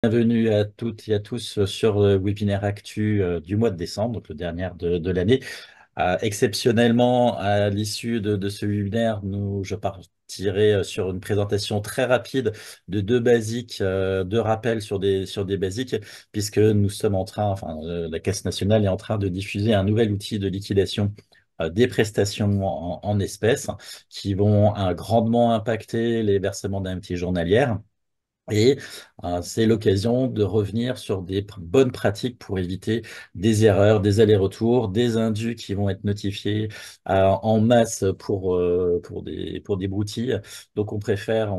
Bienvenue à toutes et à tous sur le webinaire Actu du mois de décembre, donc le dernier de l'année. Exceptionnellement, à l'issue de ce webinaire, je partirai sur une présentation très rapide de deux basiques, deux rappels sur des basiques, puisque nous sommes en train, la Caisse nationale est en train de diffuser un nouvel outil de liquidation des prestations en espèces qui vont grandement impacter les versements d'indemnités journalières. Et c'est l'occasion de revenir sur des bonnes pratiques pour éviter des erreurs, des allers-retours, des indus qui vont être notifiés en masse pour des broutilles. Donc on préfère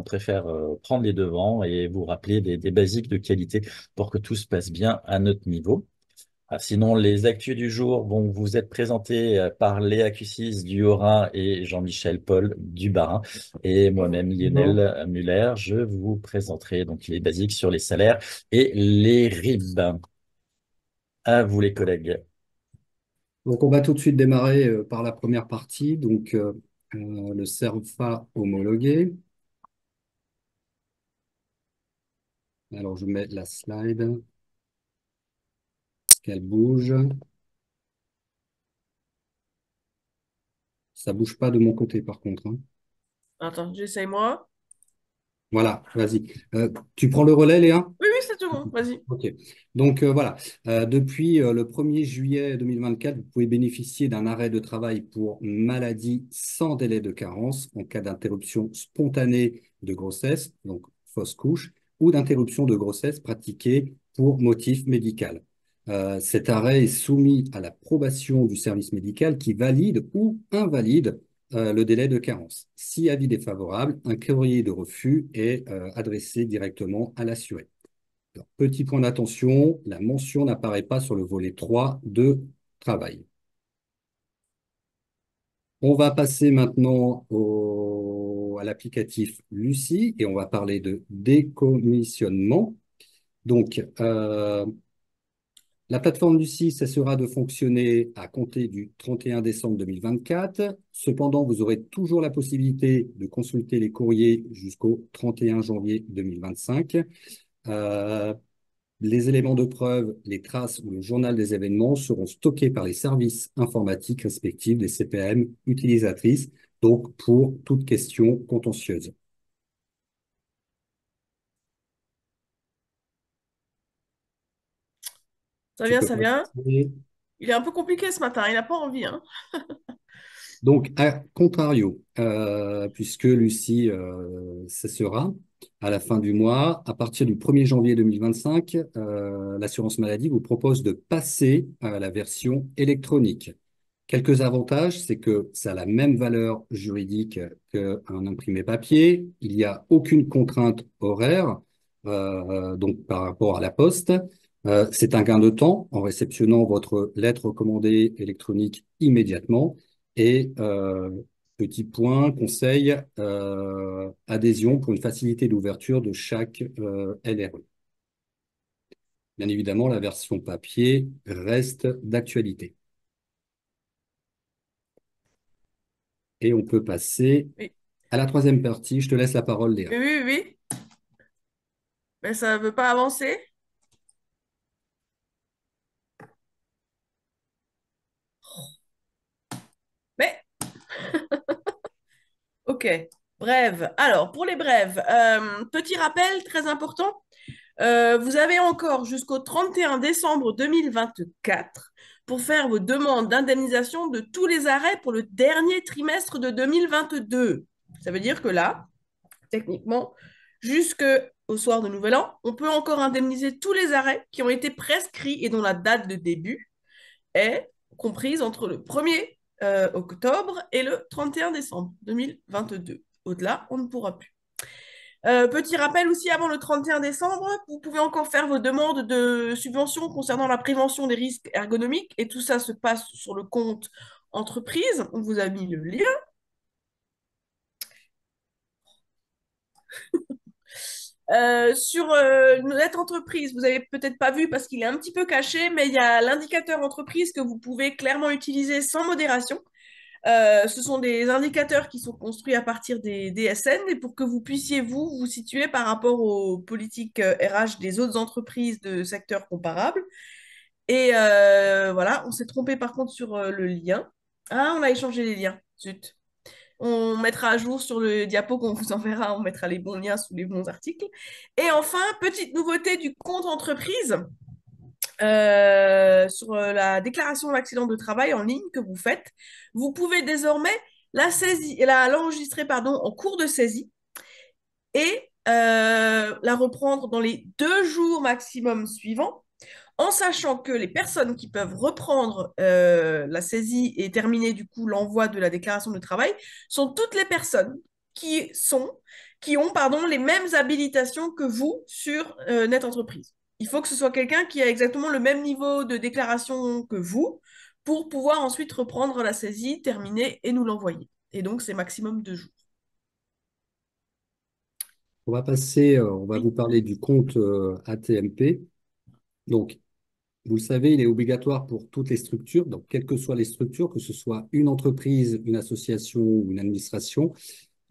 prendre les devants et vous rappeler des basiques de qualité pour que tout se passe bien à notre niveau. Sinon, les actus du jour vont vous être présentés par Léa Cussis du Haut-Rhin et Jean-Michel Paul du Bas-Rhin. Et moi-même, Bonjour. Lionel Muller, je vous présenterai donc les basiques sur les salaires et les RIB. À vous, les collègues. Donc, on va tout de suite démarrer par la première partie, le CERFA homologué. Alors, je mets la slide, qu'elle bouge. Ça bouge pas de mon côté, par contre, hein. Attends, j'essaye moi. Voilà, vas-y. Tu prends le relais, Léa? Oui, oui, c'est tout bon, vas-y. Ok. Voilà. Depuis le 1er juillet 2024, vous pouvez bénéficier d'un arrêt de travail pour maladie sans délai de carence en cas d'interruption spontanée de grossesse, donc fausse couche, ou d'interruption de grossesse pratiquée pour motif médical. Cet arrêt est soumis à l'approbation du service médical qui valide ou invalide le délai de carence. Si avis défavorable, un courrier de refus est adressé directement à l'assuré. Alors, petit point d'attention, la mention n'apparaît pas sur le volet 3 de travail. On va passer maintenant à l'applicatif Lucie et on va parler de décommissionnement. Donc, la plateforme Lucie cessera de fonctionner à compter du 31 décembre 2024. Cependant, vous aurez toujours la possibilité de consulter les courriers jusqu'au 31 janvier 2025. Euh, Les éléments de preuve, les traces ou le journal des événements seront stockés par les services informatiques respectifs des CPM utilisatrices, donc pour toute question contentieuse. Ça Tu vient, peux ça vient. passer. Il est un peu compliqué ce matin, il n'a pas envie, hein. Donc, à contrario, puisque Lucie cessera à la fin du mois, à partir du 1er janvier 2025, l'assurance maladie vous propose de passer à la version électronique. Quelques avantages, c'est que ça a la même valeur juridique qu'un imprimé papier. Il n'y a aucune contrainte horaire, donc par rapport à la poste. C'est un gain de temps en réceptionnant votre lettre recommandée électronique immédiatement. Et petit point, conseil, adhésion pour une facilité d'ouverture de chaque LRE. Bien évidemment, la version papier reste d'actualité. Et on peut passer Oui, à la troisième partie. Je te laisse la parole, Léa. oui, oui, oui. Mais ça ne veut pas avancer. Mais, ok. Brève. Alors, pour les brèves, petit rappel très important. Vous avez encore jusqu'au 31 décembre 2024 pour faire vos demandes d'indemnisation de tous les arrêts pour le dernier trimestre de 2022. Ça veut dire que là, techniquement, jusqu'au soir de Nouvel An, on peut encore indemniser tous les arrêts qui ont été prescrits et dont la date de début est comprise entre le 1er octobre et le 31 décembre 2022. Au-delà, on ne pourra plus. Petit rappel aussi, avant le 31 décembre, vous pouvez encore faire vos demandes de subventions concernant la prévention des risques ergonomiques et tout ça se passe sur le compte entreprise. On vous a mis le lien. Sur notre entreprise, vous avez peut-être pas vu parce qu'il est un petit peu caché, mais il y a l'indicateur entreprise que vous pouvez clairement utiliser sans modération. Ce sont des indicateurs qui sont construits à partir des DSN et pour que vous puissiez vous situer par rapport aux politiques RH des autres entreprises de secteurs comparables. Et voilà, on s'est trompé par contre sur le lien. Ah, on a échangé les liens. Zut. On mettra à jour sur le diapo qu'on vous enverra, on mettra les bons liens sous les bons articles. Et enfin, petite nouveauté du compte entreprise sur la déclaration d'accident de travail en ligne que vous faites. Vous pouvez désormais l'enregistrer pardon, en cours de saisie et la reprendre dans les 2 jours maximum suivants en sachant que les personnes qui peuvent reprendre la saisie et terminer du coup l'envoi de la déclaration de travail sont toutes les personnes qui ont pardon, les mêmes habilitations que vous sur Net Entreprise. Il faut que ce soit quelqu'un qui a exactement le même niveau de déclaration que vous pour pouvoir ensuite reprendre la saisie, terminer et nous l'envoyer. Et donc, c'est maximum 2 jours. On va passer, on va vous Oui. parler du compte ATMP. Donc, vous le savez, il est obligatoire pour toutes les structures, donc quelles que soient les structures, que ce soit une entreprise, une association ou une administration,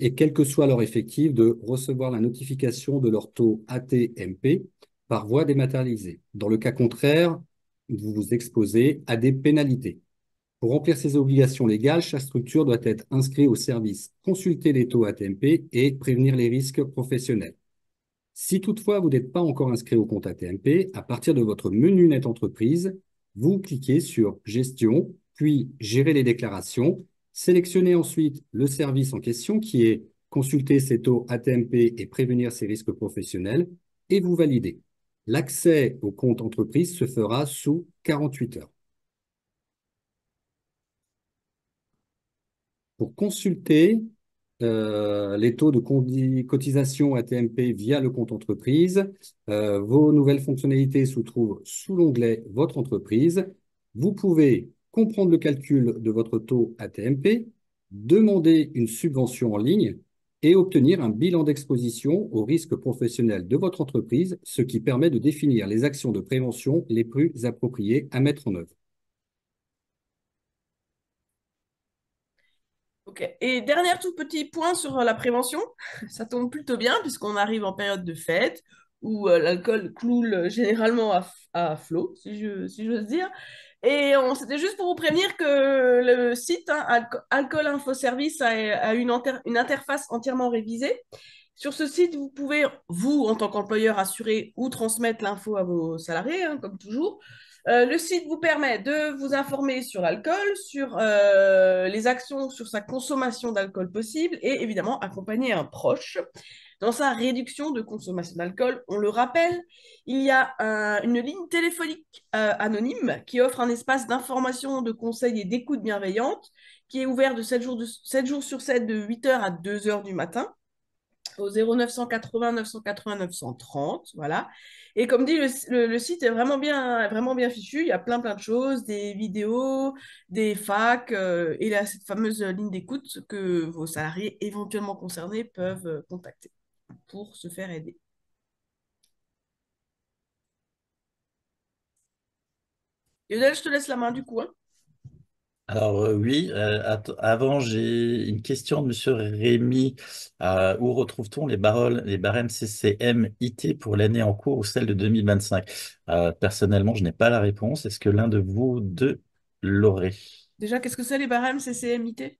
et quel que soit leur effectif, de recevoir la notification de leur taux ATMP par voie dématérialisée. Dans le cas contraire, vous vous exposez à des pénalités. Pour remplir ces obligations légales, chaque structure doit être inscrite au service, consulter les taux ATMP et prévenir les risques professionnels. Si toutefois vous n'êtes pas encore inscrit au compte ATMP, à partir de votre menu Net Entreprise, vous cliquez sur Gestion, puis Gérer les déclarations. Sélectionnez ensuite le service en question qui est consulter ses taux ATMP et prévenir ses risques professionnels et vous validez. L'accès au compte entreprise se fera sous 48 heures. Pour consulter les taux de cotisation ATMP via le compte entreprise, vos nouvelles fonctionnalités se trouvent sous l'onglet Votre entreprise. Vous pouvez comprendre le calcul de votre taux ATMP, demander une subvention en ligne et obtenir un bilan d'exposition aux risques professionnels de votre entreprise, ce qui permet de définir les actions de prévention les plus appropriées à mettre en œuvre. Ok. Et dernier tout petit point sur la prévention, ça tombe plutôt bien puisqu'on arrive en période de fête où l'alcool coule généralement à flot, si j'ose dire. Et c'était juste pour vous prévenir que le site Alcool Info Service a une interface entièrement révisée. Sur ce site, vous pouvez, vous, en tant qu'employeur, assurer ou transmettre l'info à vos salariés, hein, comme toujours. Le site vous permet de vous informer sur l'alcool, sur les actions sur sa consommation d'alcool possible et évidemment accompagner un proche dans sa réduction de consommation d'alcool. On le rappelle, il y a une ligne téléphonique anonyme qui offre un espace d'information, de conseils et d'écoute bienveillante qui est ouvert de 7 jours sur 7 de 8h à 2h du matin au 0980 980 930, voilà. Et comme dit, le site est vraiment bien fichu. Il y a plein de choses, des vidéos, des facs, et il y a cette fameuse ligne d'écoute que vos salariés éventuellement concernés peuvent contacter pour se faire aider. Lionel, je te laisse la main du coup, hein. Alors oui, avant j'ai une question de Monsieur Rémy. Où retrouve-t-on les barèmes CCM IT pour l'année en cours ou celle de 2025? Personnellement, je n'ai pas la réponse. Est-ce que l'un de vous deux l'aurait? Déjà, qu'est-ce que c'est les barèmes CCMIT?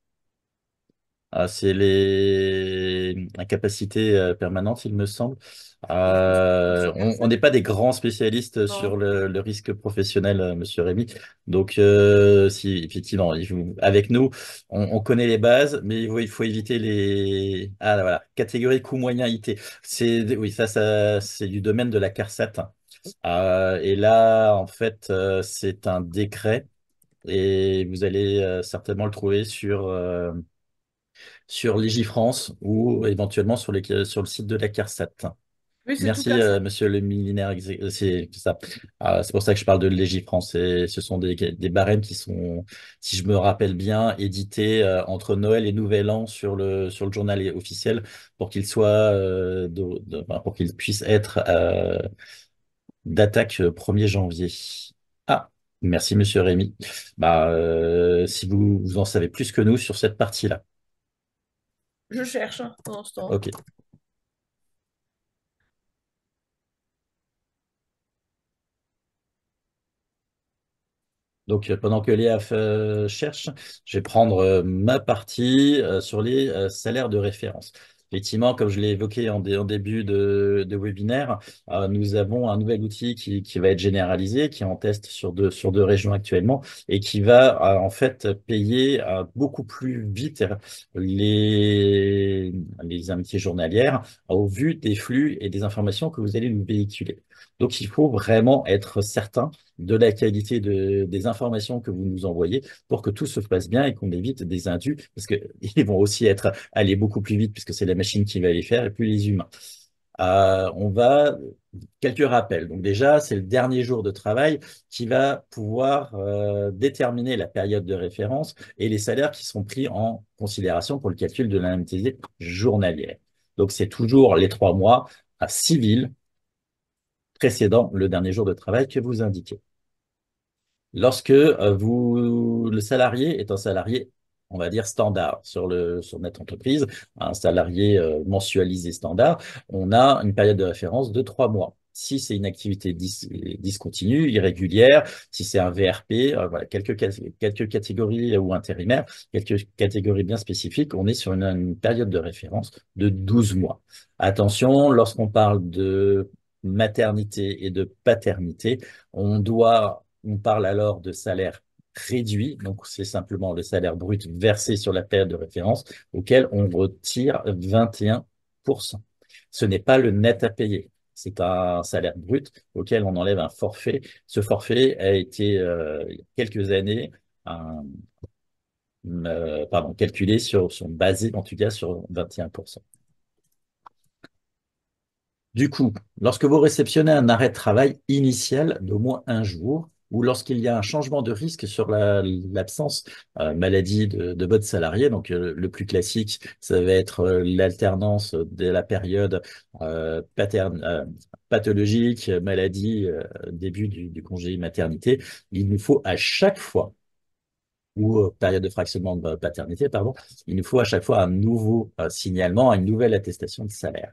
C'est les incapacités permanentes, il me semble. C'est On n'est pas des grands spécialistes sur non. le risque professionnel, Monsieur Rémy. Donc, si effectivement, avec nous, on connaît les bases, mais il faut éviter les. Ah voilà, catégorie coût moyen IT. Oui, ça, c'est du domaine de la CARSAT. Et là, en fait, c'est un décret et vous allez certainement le trouver sur Légifrance ou éventuellement sur le site de la CARSAT. Oui, c'est tout Merci, cas ça. monsieur le millénaire. C'est ça. C'est pour ça que je parle de Légifrance. Et ce sont des barèmes qui sont, si je me rappelle bien, édités entre Noël et Nouvel An sur le journal officiel pour qu'ils soient, enfin, pour qu'ils puissent être d'attaque 1er janvier. Ah. Merci, Monsieur Rémy. Si vous en savez plus que nous sur cette partie-là. Je cherche hein, pour l'instant. OK. Donc, pendant que Léa cherche, je vais prendre ma partie sur les salaires de référence. Effectivement, comme je l'ai évoqué en début de webinaire, nous avons un nouvel outil qui va être généralisé, qui est en test sur deux régions actuellement et qui va en fait payer beaucoup plus vite les amitiés journalières au vu des flux et des informations que vous allez nous véhiculer. Donc, il faut vraiment être certain de la qualité des informations que vous nous envoyez pour que tout se passe bien et qu'on évite des indus, parce qu'ils vont aussi aller beaucoup plus vite puisque c'est la machine qui va les faire et plus les humains. Quelques rappels. Donc déjà, c'est le dernier jour de travail qui va pouvoir déterminer la période de référence et les salaires qui sont pris en considération pour le calcul de l'indemnité journalière. Donc c'est toujours les 3 mois à civil précédant le dernier jour de travail que vous indiquez. Lorsque le salarié est un salarié, on va dire standard sur notre entreprise, un salarié mensualisé standard, on a une période de référence de 3 mois. Si c'est une activité discontinue, irrégulière, si c'est un VRP, voilà, quelques catégories ou intérimaires, quelques catégories bien spécifiques, on est sur une période de référence de 12 mois. Attention, lorsqu'on parle de maternité et de paternité, on parle alors de salaire réduit, donc c'est simplement le salaire brut versé sur la période de référence auquel on retire 21%. Ce n'est pas le net à payer, c'est un salaire brut auquel on enlève un forfait. Ce forfait a été, il y a quelques années, calculé basé en tout cas sur 21%. Du coup, lorsque vous réceptionnez un arrêt de travail initial d'au moins un jour, ou lorsqu'il y a un changement de risque sur l'absence maladie de votre salarié, donc le plus classique, ça va être l'alternance de la période pathologique, maladie, début du congé maternité, il nous faut à chaque fois ou période de fractionnement de paternité, pardon, il nous faut à chaque fois un nouveau signalement, une nouvelle attestation de salaire.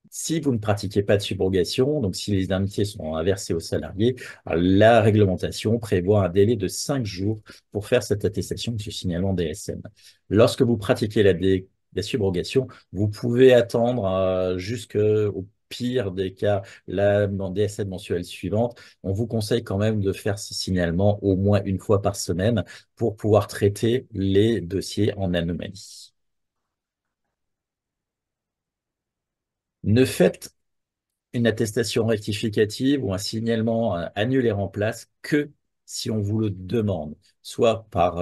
Si vous ne pratiquez pas de subrogation, donc si les indemnités sont inversées aux salariés, la réglementation prévoit un délai de 5 jours pour faire cette attestation de ce signalement DSN. Lorsque vous pratiquez la subrogation, vous pouvez attendre jusqu'au pire des cas, la DSN mensuelle suivante. On vous conseille quand même de faire ce signalement au moins une fois par semaine pour pouvoir traiter les dossiers en anomalie. Ne faites une attestation rectificative ou un signalement annule et remplace que si on vous le demande, soit par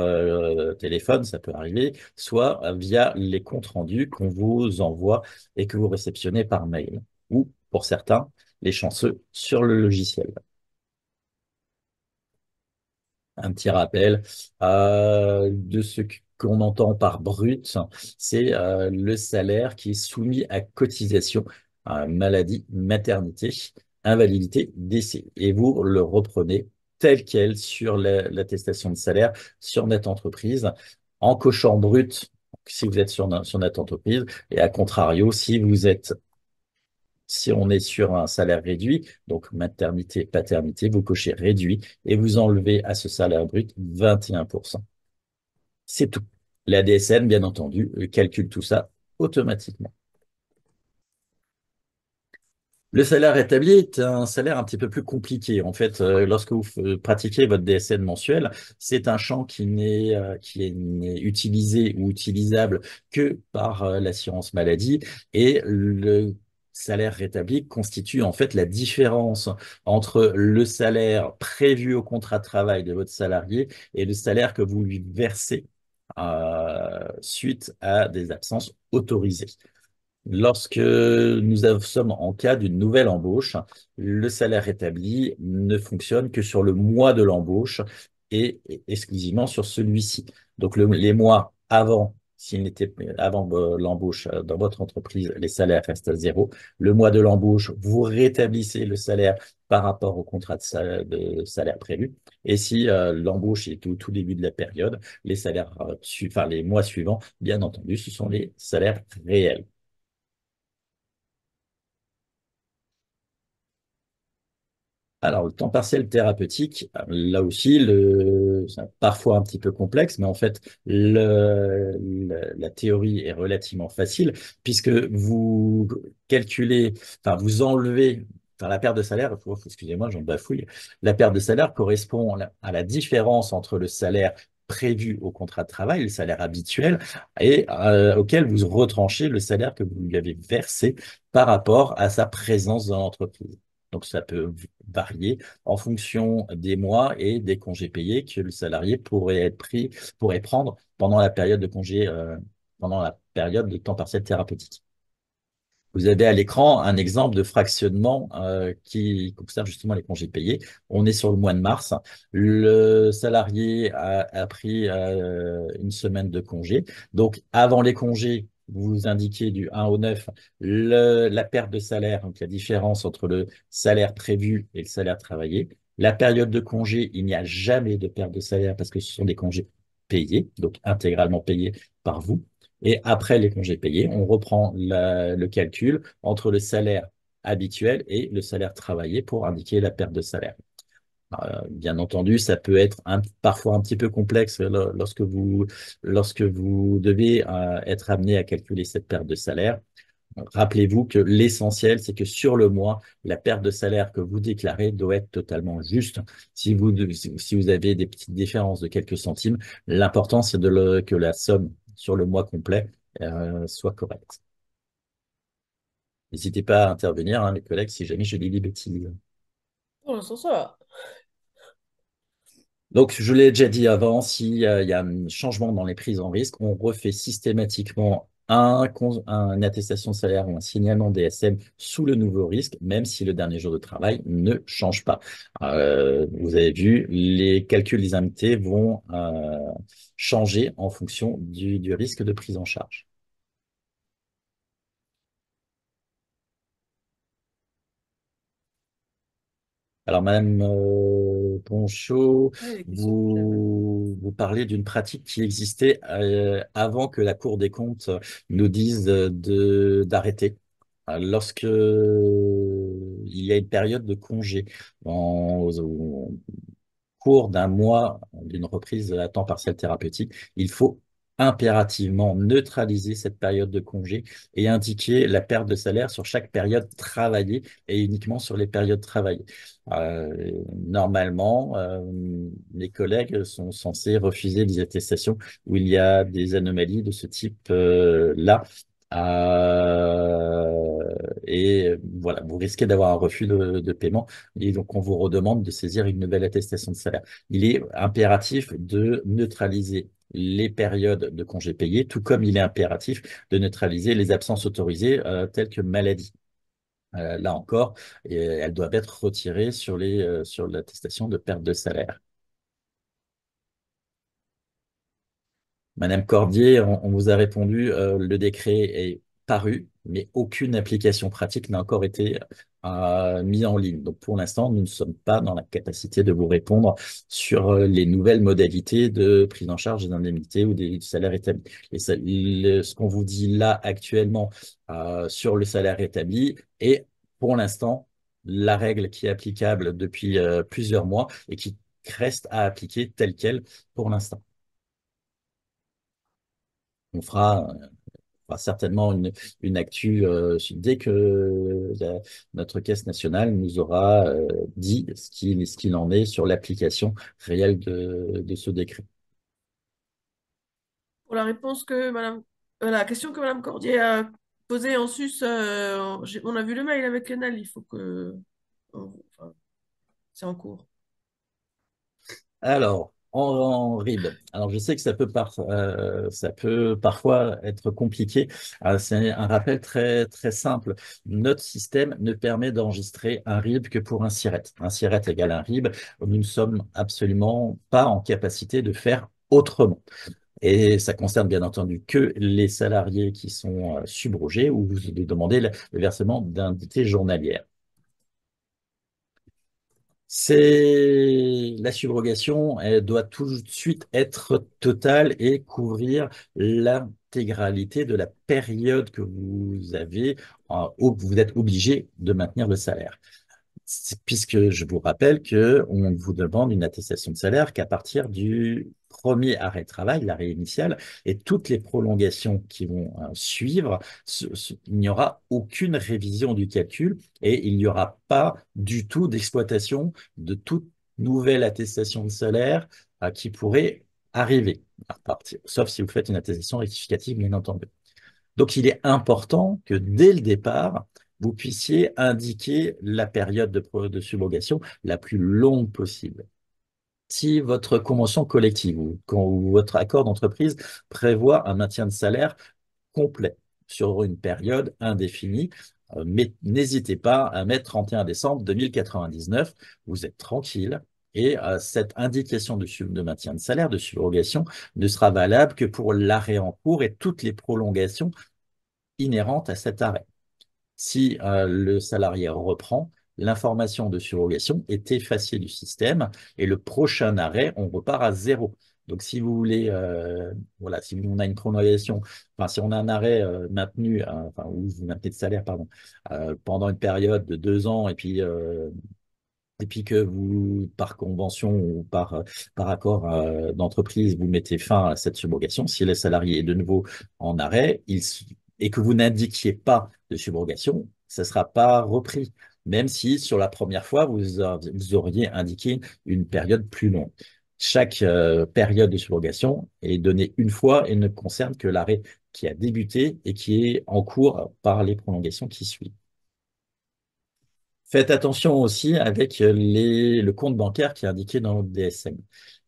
téléphone, ça peut arriver, soit via les comptes rendus qu'on vous envoie et que vous réceptionnez par mail, ou pour certains, les chanceux, sur le logiciel. Un petit rappel de ce qu'on entend par brut, c'est le salaire qui est soumis à cotisation, maladie, maternité, invalidité, décès. Et vous le reprenez tel quel sur l'attestation de salaire sur notre entreprise, en cochant brut si vous êtes sur notre entreprise, et à contrario, si on est sur un salaire réduit, donc maternité, paternité, vous cochez réduit et vous enlevez à ce salaire brut 21%. C'est tout. La DSN, bien entendu, calcule tout ça automatiquement. Le salaire établi est un salaire un petit peu plus compliqué. En fait, lorsque vous pratiquez votre DSN mensuel, c'est un champ qui n'est utilisé ou utilisable que par l'assurance maladie et le salaire rétabli constitue en fait la différence entre le salaire prévu au contrat de travail de votre salarié et le salaire que vous lui versez suite à des absences autorisées. Lorsque sommes en cas d'une nouvelle embauche, le salaire établi ne fonctionne que sur le mois de l'embauche et exclusivement sur celui-ci. Donc les mois avant s'il n'était avant l'embauche dans votre entreprise, les salaires restent à zéro. Le mois de l'embauche, vous rétablissez le salaire par rapport au contrat de salaire prévu. Et si l'embauche est au tout début de la période, les salaires, enfin les mois suivants, bien entendu, ce sont les salaires réels. Alors, le temps partiel thérapeutique, là aussi, c'est parfois un petit peu complexe, mais en fait, la théorie est relativement facile puisque vous calculez, enfin, vous enlevez, enfin, la perte de salaire, excusez-moi, j'en bafouille, la perte de salaire correspond à la différence entre le salaire prévu au contrat de travail, le salaire habituel, et auquel vous retranchez le salaire que vous lui avez versé par rapport à sa présence dans l'entreprise. Donc, ça peut varier en fonction des mois et des congés payés que le salarié pourrait prendre pendant la période de congé, pendant la période de temps partiel thérapeutique. Vous avez à l'écran un exemple de fractionnement qui concerne justement les congés payés. On est sur le mois de mars. Le salarié a pris une semaine de congé. Donc, avant les congés, vous indiquez du 1 au 9 la perte de salaire, donc la différence entre le salaire prévu et le salaire travaillé. La période de congé, il n'y a jamais de perte de salaire parce que ce sont des congés payés, donc intégralement payés par vous. Et après les congés payés, on reprend le calcul entre le salaire habituel et le salaire travaillé pour indiquer la perte de salaire. Bien entendu, ça peut être parfois un petit peu complexe lorsque vous devez être amené à calculer cette perte de salaire. Rappelez-vous que l'essentiel, c'est que sur le mois, la perte de salaire que vous déclarez doit être totalement juste. Si vous avez des petites différences de quelques centimes, l'important, c'est que la somme sur le mois complet soit correcte. N'hésitez pas à intervenir, hein, les collègues, si jamais je dis des bêtises. Pour l'instant, ça va. Donc, je l'ai déjà dit avant, s'il y a un changement dans les prises en risque, on refait systématiquement une attestation de salaire ou un signalement DSM sous le nouveau risque, même si le dernier jour de travail ne change pas. Vous avez vu, les calculs des indemnités vont changer en fonction du risque de prise en charge. Alors, Madame Ponchot, Ouais, les questions que j'avais. vous parlez d'une pratique qui existait avant que la Cour des comptes nous dise d'arrêter. Lorsque il y a une période de congé au cours d'un mois d'une reprise à temps partiel thérapeutique, il faut impérativement neutraliser cette période de congé et indiquer la perte de salaire sur chaque période travaillée et uniquement sur les périodes travaillées. Normalement, les collègues sont censés refuser des attestations où il y a des anomalies de ce type-là. Et voilà, vous risquez d'avoir un refus de paiement et donc on vous redemande de saisir une nouvelle attestation de salaire. Il est impératif de neutraliser les périodes de congés payés, tout comme il est impératif de neutraliser les absences autorisées telles que maladie. Là encore, elles doivent être retirées sur l'attestation de perte de salaire. Madame Cordier, on vous a répondu, le décret est paru, mais aucune application pratique n'a encore été mise en ligne. Donc pour l'instant, nous ne sommes pas dans la capacité de vous répondre sur les nouvelles modalités de prise en charge des indemnités ou des salaires établis. Ce qu'on vous dit là actuellement sur le salaire établi est pour l'instant la règle qui est applicable depuis plusieurs mois et qui reste à appliquer telle quelle pour l'instant. On fera certainement une actu dès que notre caisse nationale nous aura dit ce qu'il en est sur l'application réelle de ce décret. Pour la réponse que Madame, la question que Madame Cordier a posée en sus, on a vu le mail avec Lionel, il faut que, enfin, c'est en cours. Alors, en RIB. Alors, je sais que ça peut parfois être compliqué. C'est un rappel très, très simple. Notre système ne permet d'enregistrer un RIB que pour un SIRET. Un SIRET égale un RIB. Nous ne sommes absolument pas en capacité de faire autrement. Et ça concerne bien entendu que les salariés qui sont, subrogés que les salariés qui sont subrogés où vous devez demander le versement d'indemnités journalières. La subrogation, elle doit tout de suite être totale et couvrir l'intégralité de la période que vous avez, où vous êtes obligé de maintenir le salaire. Puisque je vous rappelle qu'on vous demande une attestation de salaire qu'à partir du premier arrêt de travail, l'arrêt initial, et toutes les prolongations qui vont suivre, il n'y aura aucune révision du calcul et il n'y aura pas du tout d'exploitation de toute nouvelle attestation de salaire qui pourrait arriver, à partir, sauf si vous faites une attestation rectificative, bien entendu. Donc, il est important que dès le départ, vous puissiez indiquer la période de subrogation la plus longue possible. Si votre convention collective ou votre accord d'entreprise prévoit un maintien de salaire complet sur une période indéfinie, mais n'hésitez pas à mettre 31 décembre 2099, vous êtes tranquille. Et cette indication de maintien de salaire, de subrogation, ne sera valable que pour l'arrêt en cours et toutes les prolongations inhérente à cet arrêt. Si le salarié reprend, l'information de surrogation est effacée du système et le prochain arrêt, on repart à zéro. Donc, si vous voulez, voilà, si on a une prolongation, enfin, si on a un arrêt maintenu, enfin, ou vous maintenez de salaire, pardon, pendant une période de 2 ans et puis que vous, par convention ou par accord d'entreprise, vous mettez fin à cette subrogation, si le salarié est de nouveau en arrêt et que vous n'indiquiez pas de subrogation, ça ne sera pas repris, même si sur la première fois, vous auriez indiqué une période plus longue. Chaque période de subrogation est donnée une fois et ne concerne que l'arrêt qui a débuté et qui est en cours par les prolongations qui suivent. Faites attention aussi avec le compte bancaire qui est indiqué dans votre DSM.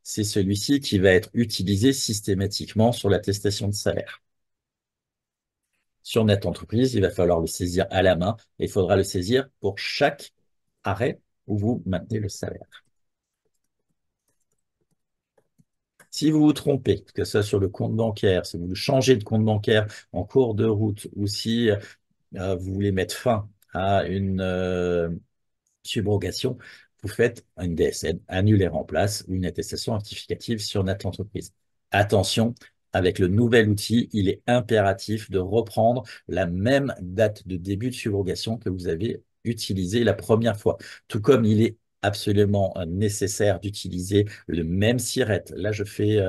C'est celui-ci qui va être utilisé systématiquement sur l'attestation de salaire. Sur Net Entreprise, il va falloir le saisir à la main et il faudra le saisir pour chaque arrêt où vous maintenez le salaire. Si vous vous trompez, que ce soit sur le compte bancaire, si vous changez de compte bancaire en cours de route ou si vous voulez mettre fin à une subrogation, vous faites une DSN, annule et remplace ou une attestation rectificative sur Net Entreprise. Attention, avec le nouvel outil, il est impératif de reprendre la même date de début de subrogation que vous avez utilisée la première fois. Tout comme il est absolument nécessaire d'utiliser le même SIRET. Là, je fais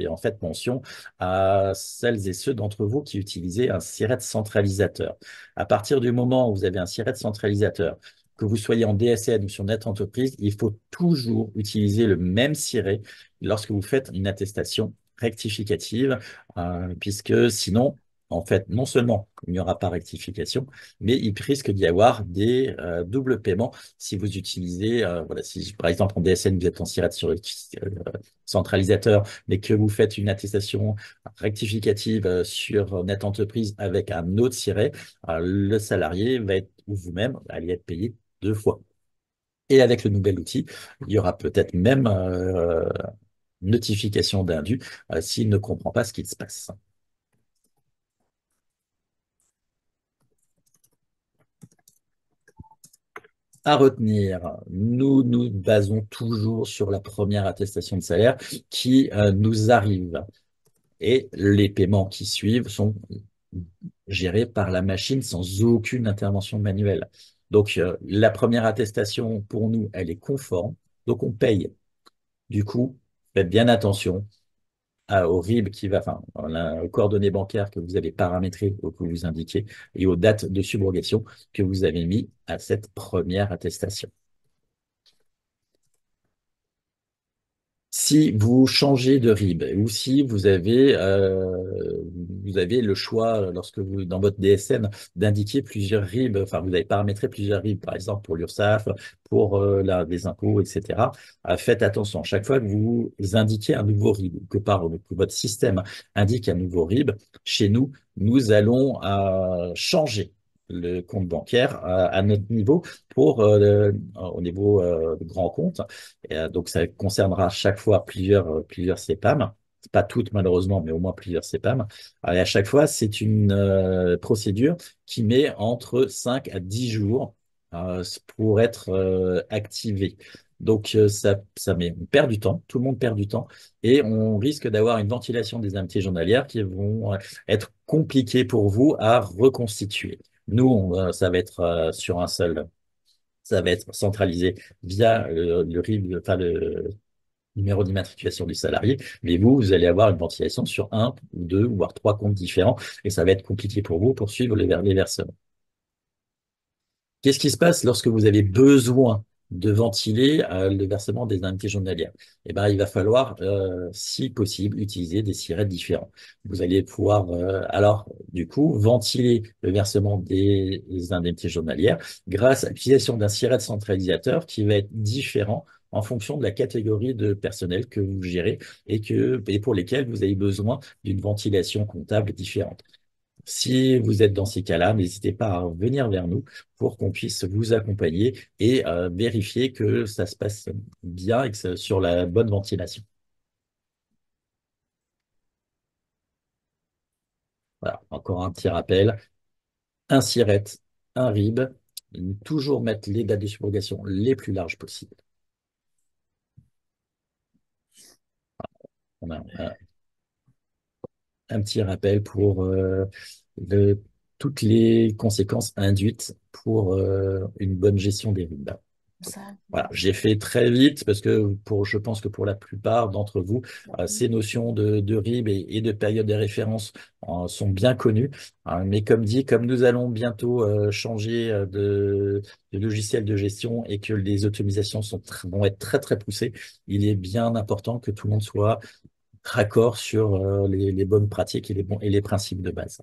en fait mention à celles et ceux d'entre vous qui utilisez un SIRET centralisateur. À partir du moment où vous avez un SIRET centralisateur, que vous soyez en DSN ou sur Net Entreprise, il faut toujours utiliser le même SIRET lorsque vous faites une attestation rectificative, puisque sinon, en fait, non seulement il n'y aura pas rectification, mais il risque d'y avoir des doubles paiements si vous utilisez, voilà, si par exemple en DSN vous êtes en SIRET sur centralisateur, mais que vous faites une attestation rectificative sur Net Entreprise avec un autre SIRET, le salarié va être, ou vous-même, allez être payé 2 fois. Et avec le nouvel outil, il y aura peut-être même notification d'indu s'il ne comprend pas ce qui se passe. À retenir, nous nous basons toujours sur la première attestation de salaire qui nous arrive. Et les paiements qui suivent sont gérés par la machine sans aucune intervention manuelle. Donc, la première attestation, pour nous, elle est conforme. Donc, on paye. Du coup, faites bien attention au RIB aux coordonnées bancaires que vous avez paramétrées ou que vous indiquez et aux dates de subrogation que vous avez mis à cette première attestation. Si vous changez de RIB ou si vous avez le choix, lorsque vous, dans votre DSN, d'indiquer plusieurs RIB, enfin, vous avez paramétré plusieurs RIB, par exemple, pour l'URSSAF, pour les impôts, etc. Faites attention, chaque fois que vous indiquez un nouveau RIB, que votre système indique un nouveau RIB, chez nous, nous allons changer le compte bancaire à notre niveau au niveau de grand compte. Et, donc, ça concernera à chaque fois plusieurs CPAM. pas toutes malheureusement, mais au moins plusieurs CPAM. Et à chaque fois, c'est une procédure qui met entre 5 à 10 jours pour être activée. Donc, on perd du temps, tout le monde perd du temps, et on risque d'avoir une ventilation des indemnités journalières qui vont être compliquées pour vous à reconstituer. Nous, ça va être sur un seul, ça va être centralisé via le RIB, enfin le numéro d'immatriculation du salarié, mais vous allez avoir une ventilation sur un ou deux, voire trois comptes différents, et ça va être compliqué pour vous pour suivre les versements. Qu'est-ce qui se passe lorsque vous avez besoin de ventiler le versement des indemnités journalières? Eh ben, il va falloir, si possible, utiliser des SIRET différents. Vous allez pouvoir, alors, du coup, ventiler le versement des indemnités journalières grâce à l'utilisation d'un SIRET centralisateur qui va être différent en fonction de la catégorie de personnel que vous gérez et pour lesquels vous avez besoin d'une ventilation comptable différente. Si vous êtes dans ces cas-là, n'hésitez pas à venir vers nous pour qu'on puisse vous accompagner et vérifier que ça se passe bien et que sur la bonne ventilation. Voilà, encore un petit rappel. Un SIRET, un RIB, toujours mettre les dates de subrogation les plus larges possibles. On a un petit rappel pour toutes les conséquences induites pour une bonne gestion des RIB. Voilà, j'ai fait très vite parce que je pense que pour la plupart d'entre vous, ces notions de RIB et de période de référence sont bien connues. Mais comme dit, comme nous allons bientôt changer de logiciel de gestion et que les optimisations vont être très très poussées, il est bien important que tout le monde soit raccord sur les bonnes pratiques et les principes de base.